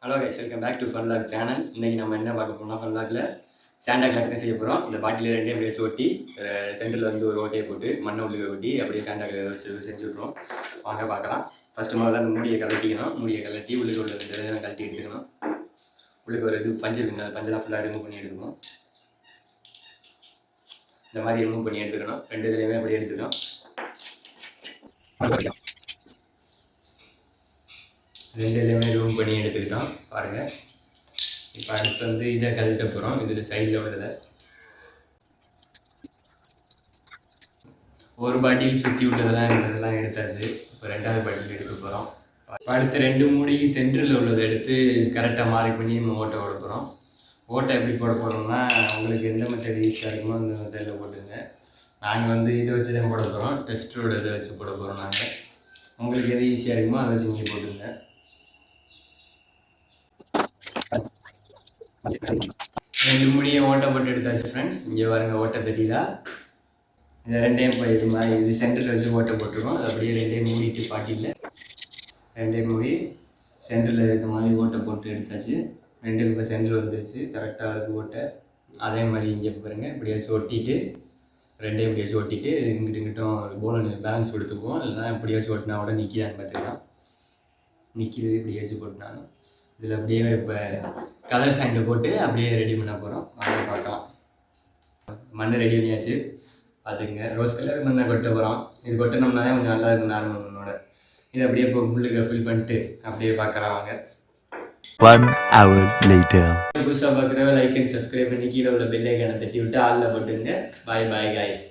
Hello guys, welcome back to Funlog channel. இன்றைக்கி நம்ம என்ன பார்க்க போகிறோம்னா, ஃபன்லாகில் சாண்டா கிளாஸ் தான் செய்ய போகிறோம். இந்த பாட்டில் ரெண்டே அப்படியே வச்சு ஒட்டி சென்டரில் வந்து ஒரு ஓட்டையை போட்டு மண்ணை உள்ளுக்கு ஒட்டி அப்படியே சாண்டா கிளாஸ் வச்சு செஞ்சு விட்ருவோம். வாங்க பார்க்கலாம். ஃபஸ்ட்டு முதல்ல அந்த மூடியை கலட்டிக்கணும். மூடியை கலட்டி உள்ளுக்கு உள்ள இதெல்லாம் கழட்டி எடுத்துக்கணும். உள்ளுக்கு ஒரு இது பஞ்சு இருக்குங்க, அந்த பஞ்செல்லாம் ஃபுல்லாக ரிமூவ் பண்ணி எடுத்துக்கணும். இந்த மாதிரி ரிமூவ் பண்ணி எடுத்துக்கணும். ரெண்டு இதுலேயுமே அப்படி எடுத்துக்கணும். ரெண்டுலேயுமே ரிமூவ் பண்ணி எடுத்துக்கிட்டோம் பாருங்கள். இப்போ அடுத்து வந்து இதை கழட்ட போகிறோம். இதில் சைடில் உள்ளதை ஒரு பாட்டில் சுற்றி உள்ளதெல்லாம் இதெல்லாம் எடுத்தாச்சு. இப்போ ரெண்டாவது பாட்டில் எடுக்க போகிறோம். அடுத்து ரெண்டு மூடி சென்டரில் உள்ளதை எடுத்து கரெக்டாக மார்க் பண்ணி நம்ம ஓட்டை போட போகிறோம். ஓட்டை எப்படி போட போகிறோம்னா, உங்களுக்கு எந்த மெத்தட் ஈஸியாக இருக்குமோ அந்த மெத்தடில் போட்டுங்க. நாங்கள் வந்து இதை வச்சு தான் போட போகிறோம். டெஸ்டரோட இதை வச்சு போட போகிறோம். நாங்கள் உங்களுக்கு எது ஈஸியாக இருக்குமோ அதை வச்சு நீங்கள் போட்டுங்க. ரெண்டு முடியை ஓட்டை போட்டு எடுத்தாச்சு ஃப்ரெண்ட்ஸ். இங்கே பாருங்கள், ஓட்டை தட்டிதா. இந்த ரெண்டையும் இப்போ இது மாதிரி இது சென்டரில் வச்சு ஓட்டை போட்டுருக்கோம். அது அப்படியே ரெண்டையும் மூடிட்டு பாட்டியில் ரெண்டையும் மூடி சென்டரில் இருக்க மாதிரி ஓட்டை போட்டு எடுத்தாச்சு. ரெண்டு இப்போ சென்டர் வந்துருச்சு, கரெக்டாக இருக்குது ஓட்டை. அதே மாதிரி இங்கே பாருங்கள், இப்படி வச்சு ஒட்டிட்டு ரெண்டையும் இப்படி வச்சு ஒட்டிட்டு இங்கிட்டு இங்கிட்டும் போன பேலன்ஸ் கொடுத்துக்குவோம். இல்லைனா இப்படி வச்சு ஒட்டினா கூட நிற்கிதான்னு பார்த்துக்கலாம். நிற்கிது இப்படி வச்சு போட்டினாலும். இதில் அப்படியே இப்போ கலர் சாண்டில் போட்டு அப்படியே ரெடி பண்ண போகிறோம். அதை பார்க்கலாம். மண் ரெடி பண்ணியாச்சு. பார்த்துக்குங்க, ரோஸ் கலர் மண்ணை கொட்ட போகிறோம். இது கொட்டினோம்னா தான் கொஞ்சம் நல்லா இருக்கும் நார்மல் மண்ணோட. இதை அப்படியே இப்போ ஃபுல்லுக்கு ஃபில் பண்ணிட்டு அப்படியே பார்க்கலாம் வாங்க. 1 hour later. புதுசாக பார்க்குறவங்க லைக் அண்ட் சப்ஸ்கிரைப் பண்ணி கீழே உள்ள பெல் ஐக்கானை தட்டி விட்டு ஆளில் போட்டுங்க. பாய் பாய் கைஸ்.